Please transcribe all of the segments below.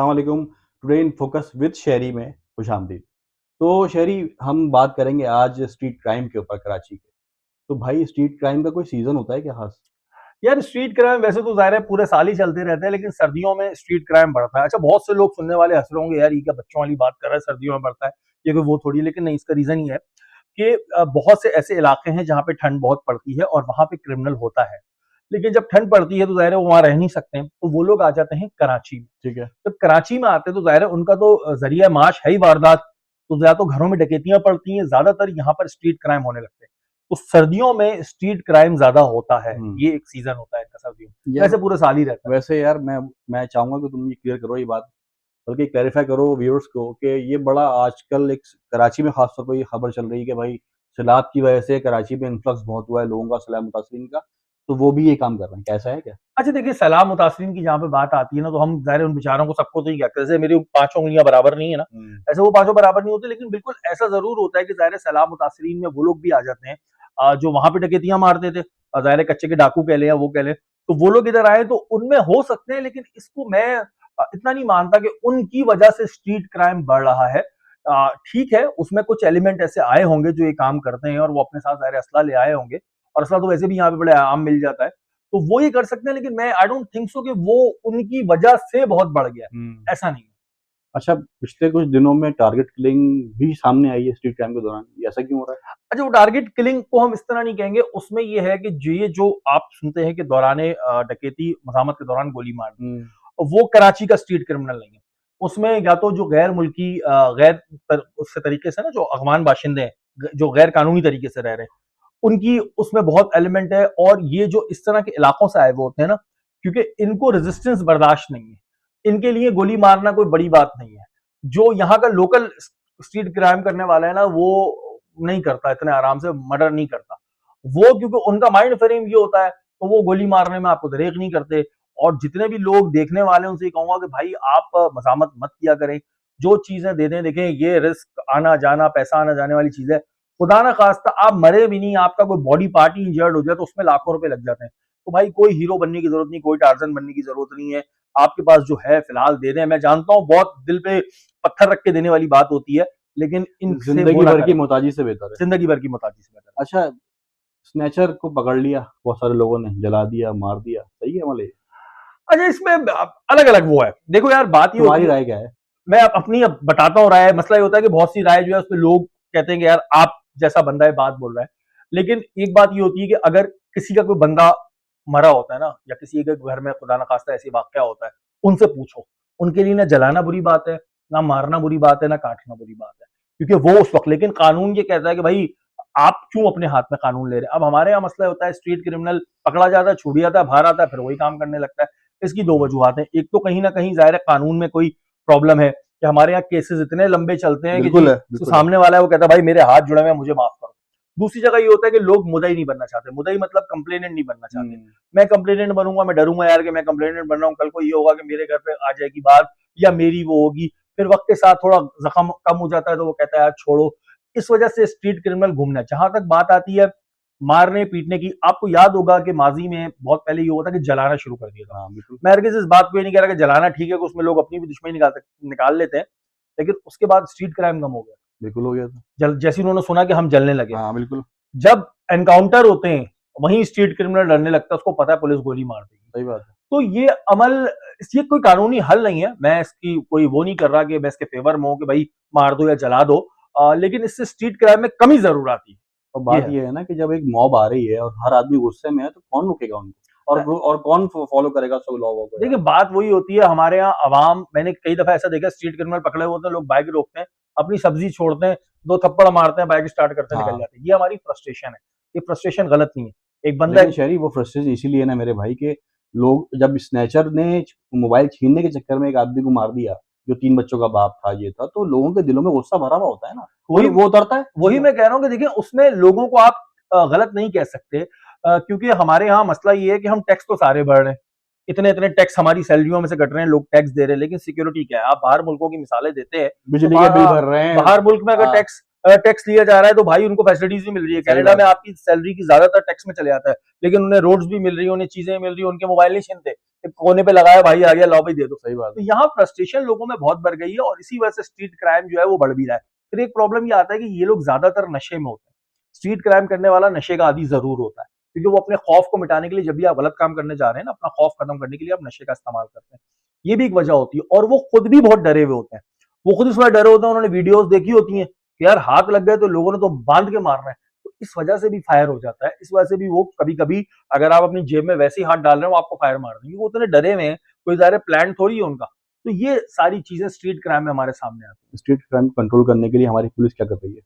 अस्सलाम वालेकुम। Today in focus with शेरी में खुशामदीद। तो शेरी, हम बात करेंगे आज स्ट्रीट क्राइम के ऊपर कराची के। तो भाई, स्ट्रीट क्राइम का कोई सीज़न होता है क्या ख़ास? यार स्ट्रीट क्राइम वैसे तो ज़ाहिर है पूरे साल ही चलते रहते हैं, लेकिन सर्दियों में स्ट्रीट क्राइम बढ़ता है। अच्छा, बहुत से लोग सुनने वाले हंस रहे होंगे, यार ये क्या बच्चों वाली बात कर रहा है, सर्दियों में बढ़ता है, ये कोई वो थोड़ी। लेकिन नहीं, इसका रीजन ये है कि बहुत से ऐसे इलाके हैं जहाँ पे ठंड बहुत पड़ती है और वहां पे क्रिमिनल होता है। लेकिन जब ठंड पड़ती है तो ज़ाहिर है वो वहां रह नहीं सकते हैं, तो वो लोग आ जाते हैं कराची में। ठीक है। जब कराची में आते हैं तो ज़ाहिर है उनका तो जरिया माश है ही वारदात। तो या तो घरों में डकैतियां पड़ती हैं, ज्यादातर यहाँ पर स्ट्रीट क्राइम होने लगते हैं। तो सर्दियों में स्ट्रीट क्राइम ज्यादा होता है, हुँ। ये एक सीजन होता है इनका सर्दियों में। यार, वैसे पूरे साल ही रहता है। वैसे यार मैं चाहूँगा कि तुम ये क्लियर करो ये बात, बल्कि क्लैरिफ़ाई करो व्यूअर्स को कि ये बड़ा आजकल एक कराची में ख़ास तौर पे ये खबर चल रही है कि भाई सैलाब की वज़ह से कराची में इन्फ्लक्स बहुत हुआ है लोगों का, सैलाब मुतासरीन का, तो वो भी ये काम कर रहे हैं। क्या ऐसा है क्या? अच्छा देखिए, सलाम मुतासरीन की जहाँ पे बात आती है ना, तो हम ज़ाहिर है उन बेचारों को सबको तो नहीं कहते। जैसे मेरी 5 उँगलियाँ बराबर नहीं है ना, हुँ। ऐसे वो पाँचों बराबर नहीं होते, लेकिन बिल्कुल ऐसा ज़रूर होता है कि ज़ाहिर है सलाम मुतासरीन में वो लोग भी आ जाते हैं जो वहाँ पे डकैतियाँ मारते थे। ज़ाहिर है कच्चे के डाकू कह लें या वो कह लें, तो वो लोग इधर आए तो उनमें हो सकते हैं, लेकिन इसको मैं इतना नहीं मानता कि उनकी वजह से स्ट्रीट क्राइम बढ़ रहा है। ठीक है, उसमें कुछ एलिमेंट ऐसे आए होंगे जो ये काम करते हैं और वो अपने साथ ज़ाहिर है असला ले आए होंगे, और असला तो वैसे भी यहाँ पे बड़े आम मिल जाता है। तो वो ये कर सकते हैं, लेकिन मैं आई डोंट थिंक सो कि वो उनकी वजह से बहुत बढ़ गया हुँ। है, ऐसा नहीं है। अच्छा, पिछले कुछ दिनों में टारगेट किलिंग भी सामने आई है स्ट्रीट क्राइम के दौरान, ये ऐसा क्यों हो रहा है? अच्छा, वो टारगेट किलिंग को हम इस तरह नहीं कहेंगे, उसमें ये है कि ये जो आप सुनते हैं कि दौराने डकैती मज़ामत के दौरान गोली मार दी, हुँ। वो कराची का स्ट्रीट क्रिमिनल नहीं है। उसमें या तो जो गैर मुल्की गैर उससे तरीके से ना, जो अफगान बाशिंदे हैं, जो गैर कानूनी तरीके से रह रहे हैं, उनकी उसमें बहुत एलिमेंट है। और ये जो इस तरह के इलाकों से आए हुए होते हैं ना, क्योंकि इनको रेजिस्टेंस बर्दाश्त नहीं है, इनके लिए गोली मारना कोई बड़ी बात नहीं है। जो यहाँ का लोकल स्ट्रीट क्राइम करने वाला है ना, वो नहीं करता इतने आराम से, मर्डर नहीं करता वो, क्योंकि उनका माइंड फ्रेम ये होता है, तो वो गोली मारने में आपको दरेक नहीं करते। और जितने भी लोग देखने वाले हैं उनसे कहूंगा कि भाई आप मजामत मत किया करें, जो चीजें दे दें। देखें, ये रिस्क आना जाना, पैसा आना जाने वाली चीज है। खुदा ना खास्ता आप मरे भी नहीं, आपका कोई बॉडी पार्ट ही इंजर्ड हो जाए तो उसमें लाखों रुपए लग जाते हैं। तो भाई कोई हीरो बनने की जरूरत नहीं, कोई टार्जन बनने की जरूरत नहीं है। आपके पास जो है फिलहाल दे दें। मैं जानता हूँ बहुत दिल पे पत्थर रख के देने वाली बात होती है, लेकिन इनसे वो ज़िंदगी ना भर की करें। मोहताजी से बेहतर है। जिंदगी भर की मोहताजी से बेहतर अच्छा, स्नैचर को पकड़ लिया, बहुत सारे लोगों ने जला दिया, मार दिया, सही है मतलब ये? है। अच्छा, इसमें अलग अलग वो है। देखो यार, बात ये तुम्हारी होती है, राय क्या है? मैं अपनी अब बताता हूँ राय। मसला ये होता है कि बहुत सी राय जो है उसमें लोग कहते हैं कि यार आप जैसा बंदा है बात बोल रहा है। लेकिन एक बात ये होती है कि अगर किसी का कोई बंदा मरा होता है ना, या किसी के घर में खुदा ना खास्ता ऐसी वाकया होता है, उनसे पूछो। उनके लिए ना जलाना बुरी बात है, ना मारना बुरी बात है, ना काटना बुरी बात है, क्योंकि वो उस वक्त। लेकिन कानून ये कहता है कि भाई आप क्यों अपने हाथ में कानून ले रहे हैं। अब हमारे यहाँ मसला होता है, स्ट्रीट क्रिमिनल पकड़ा जाता है, छूट जाता है, बाहर आता है, फिर वही काम करने लगता है। इसकी दो वजूहत है। एक तो कहीं ना कहीं जाहिर है कानून में कोई प्रॉब्लम है कि हमारे यहाँ केसेस इतने लंबे चलते हैं कि जी, बिल्कुल है, जो बिल्कुल है। सामने वाला है वो कहता है भाई मेरे हाथ जुड़े हुए हैं, मुझे माफ करो। दूसरी जगह ये होता है कि लोग मुद्दई नहीं बनना चाहते। मुद्दई मतलब कंप्लेनेंट नहीं बनना चाहते। हुँ। मैं कंप्लेनेंट बनूंगा, मैं डरूंगा यार कि मैं कंप्लेनेंट बन रहा हूँ, कल को ये होगा कि मेरे घर पे आ जाएगी बात, या मेरी वो होगी। फिर वक्त के साथ थोड़ा जख्म कम हो जाता है तो वो कहता है यार छोड़ो। इस वजह से स्ट्रीट क्रिमिनल घूमना है। जहां तक बात आती है मारने पीटने की, आपको याद होगा कि माजी में बहुत पहले ये हुआ था कि जलाना शुरू कर दिया था। हाँ, बिल्कुल। मैं हरगिज़ इस बात को ये नहीं कह रहा कि जलाना ठीक है, कि उसमें लोग अपनी भी दुश्मनी निकाल लेते हैं, लेकिन उसके बाद स्ट्रीट क्राइम कम हो गया। बिल्कुल हो गया था। जैसे उन्होंने सुना कि हम जलने लगे, हाँ, बिल्कुल, जब एनकाउंटर होते हैं वहीं स्ट्रीट क्रिमिनल डरने लगता है, उसको पता है पुलिस गोली मार देगी। सही बात है। तो ये अमल, ये कोई कानूनी हल नहीं है। मैं इसकी कोई वो नहीं कर रहा कि मैं इसके फेवर में हूँ कि भाई मार दो या जला दो, लेकिन इससे स्ट्रीट क्राइम में कमी जरूर आती और है, ये बात है। ये है ना कि जब एक मॉब आ रही है और हर आदमी गुस्से में है, तो कौन रोकेगा उनको? और कौन फॉलो करेगा सब लॉ को यार? देखिए, बात वही होती है हमारे यहाँ अवाम। मैंने कई दफा ऐसा देखा, स्ट्रीट क्रिमिनल पकड़े होते हैं, लोग बाइक रोकते हैं, अपनी सब्जी छोड़ते हैं, दो थप्पड़ मारते हैं, बाइक स्टार्ट करते हैं, निकल हाँ, जाते हैं। ये हमारी फ्रस्ट्रेशन है। ये फ्रस्ट्रेशन गलत नहीं है। एक बंदा लेकिन शहरी वो फ्रस्ट्रेशन इसीलिए है ना मेरे भाई के, लोग जब स्नैचर ने मोबाइल छीनने के चक्कर में एक आदमी को मार दिया, जो 3 बच्चों का बाप था, ये था, तो लोगों के दिलों में गुस्सा भरा हुआ होता है ना, वही वो उतरता है वही सीधा। मैं कह रहा हूँ कि देखिए, उसमें लोगों को आप गलत नहीं कह सकते, क्योंकि हमारे यहाँ मसला ये है कि हम टैक्स तो सारे भर रहे हैं। इतने इतने टैक्स हमारी सैलरियों में से कट रहे हैं, लोग टैक्स दे रहे हैं, लेकिन सिक्योरिटी क्या है? आप बाहर मुल्कों की मिसालें देते हैं, तो बिजली के बिल भर रहे हैं। बाहर मुल्क में अगर हाँ, टैक्स टैक्स लिया जा रहा है तो भाई उनको फैसिलिटीज भी मिल रही है। सही कनाडा बात में है। आपकी सैलरी की ज्यादातर टैक्स में चले जाता है, लेकिन उन्हें रोड्स भी मिल रही है, उन्हें चीजें मिल रही है, उनके मोबाइल नहीं छीनते, एक कोने पे लगाया भाई आ गया, लाओ भाई दे दो। सही बात तो है। यहाँ फ्रस्ट्रेशन लोगों में बहुत बढ़ गई है और इसी वजह से स्ट्रीट क्राइम जो है वो बढ़ भी रहा है। फिर एक प्रॉब्लम ये आता है कि ये लोग ज्यादातर नशे में होते हैं। स्ट्रीट क्राइम करने वाला नशे का आदी जरूर होता है, क्योंकि वो अपने खौफ को मिटाने के लिए, जब भी आप गलत काम करने जा रहे हैं ना, अपना खौफ खत्म करने के लिए आप नशे का इस्तेमाल करते हैं। ये भी एक वजह होती है और वो खुद भी बहुत डरे हुए होते हैं। वो खुद इस वजह डरे होते हैं, उन्होंने वीडियोस देखी होती हैं कि यार हाथ लग गए तो लोगों ने तो बांध के मारना है। तो इस वजह से भी फायर हो जाता है, इस वजह से भी वो कभी-कभी अगर आप अपनी जेब में वैसे ही हाथ डाल रहे हो, वो आपको फायर मार देंगे। वो इतने डरे हुए हैं, कोई ज़ाहिर है प्लान थोड़ी है उनका। तो ये सारी चीजें स्ट्रीट क्राइम में हमारे सामने आती हैं। स्ट्रीट क्राइम को कंट्रोल करने के लिए हमारी पुलिस क्या कर रही है?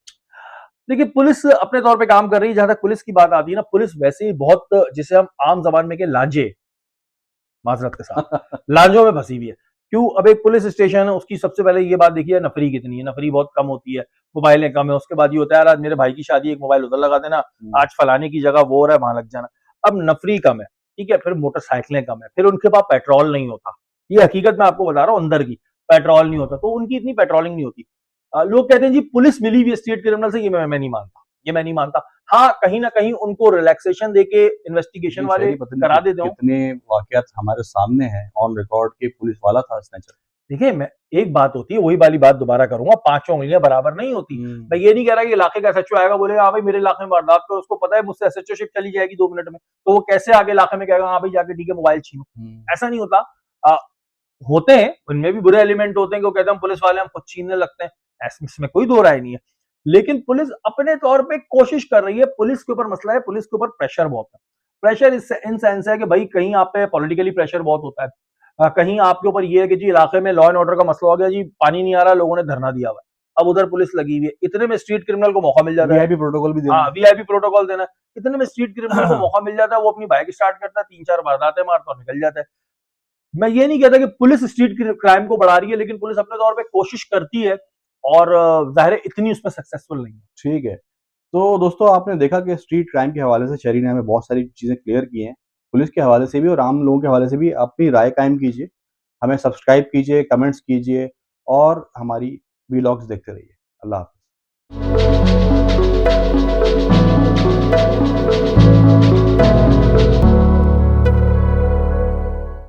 देखिए, पुलिस अपने तौर पे काम कर रही है। जहां तक पुलिस की बात आती है ना, पुलिस वैसे ही बहुत, जिसे हम आम जबान में के लांझे, माजरत के साथ, लांझों में फंसी हुई है। क्यों? अब एक पुलिस स्टेशन है, उसकी सबसे पहले ये बात देखिए नफरी कितनी है, नफरी बहुत कम होती है, मोबाइलें कम है। उसके बाद ये होता है यार आज मेरे भाई की शादी है, एक मोबाइल उधर लगा देना, आज फलाने की जगह वो हो रहा है, वहां लग जाना। अब नफरी कम है, ठीक है, फिर मोटरसाइकिलें कम है, फिर उनके पास पेट्रोल नहीं होता। ये हकीकत मैं आपको बता रहा हूँ अंदर की, पेट्रोल नहीं होता तो उनकी इतनी पेट्रोलिंग नहीं होती। लोग कहते हैं जी पुलिस मिली हुई है स्टेट क्रिमिनल से, ये मैं नहीं मानता, ये मैं नहीं मानता। हाँ, कहीं ना कहीं उनको रिलैक्सेशन देके इन्वेस्टिगेशन जी, वाले शहरी पता नहीं करा देते हो। कितने वाकयात हमारे सामने हैं ऑन रिकॉर्ड के पुलिस वाला था स्नैचर। देखिए, मैं एक बात होती है, वही वाली बात दोबारा करूंगा, पांचों उंगलियां बराबर नहीं होती। मैं ये नहीं कह रहा कि इलाके का एसएचओ आएगा बोलेगा हाँ भाई मेरे इलाके में वारदात करो, उसको पता है मुझसे एसएचओ शिप चली जाएगी 2 मिनट में, तो वो कैसे आगे इलाके में कहेगा हाँ भाई जाके ठीक है मोबाइल छीनो। ऐसा नहीं होता। आ, होते हैं उनमें भी बुरे एलिमेंट होते हैं कि वो कहते हैं हम पुलिस वाले हम खुद छीनने लगते हैं, इसमें कोई दो राय नहीं है। लेकिन पुलिस अपने तौर पे कोशिश कर रही है। पुलिस के ऊपर मसला है, पुलिस के ऊपर प्रेशर बहुत है। प्रेशर इन सेंस है कि भाई कहीं आप पे पॉलिटिकली प्रेशर बहुत होता है, कहीं आपके ऊपर ये है कि जी इलाके में लॉ एंड ऑर्डर का मसला हो गया, जी पानी नहीं आ रहा, लोगों ने धरना दिया हुआ है, अब उधर पुलिस लगी हुई है, इतने में स्ट्रीट क्रिमिनल को मौका मिल जाता है। वीआईपी प्रोटोकॉल भी देना हाँ, वीआईपी प्रोटोकॉल देना है। इतने में स्ट्रीट क्रिमिनल को मौका मिल जाता है, वो अपनी बाइक स्टार्ट करता है, 3-4 वारदातें मारता और निकल जाता है। मैं ये नहीं कहता कि पुलिस स्ट्रीट क्राइम को बढ़ा रही है, लेकिन पुलिस अपने तौर पे कोशिश करती है और ज़ाहिर है इतनी उसमें सक्सेसफुल नहीं है। ठीक है। तो दोस्तों आपने देखा कि स्ट्रीट क्राइम के हवाले से शहरी ने हमें बहुत सारी चीज़ें क्लियर की हैं। पुलिस के हवाले से भी और आम लोगों के हवाले से भी अपनी राय कायम कीजिए। हमें सब्सक्राइब कीजिए, कमेंट्स कीजिए और हमारी व्लॉग्स देखते रहिए। अल्लाह हाफ़िज़।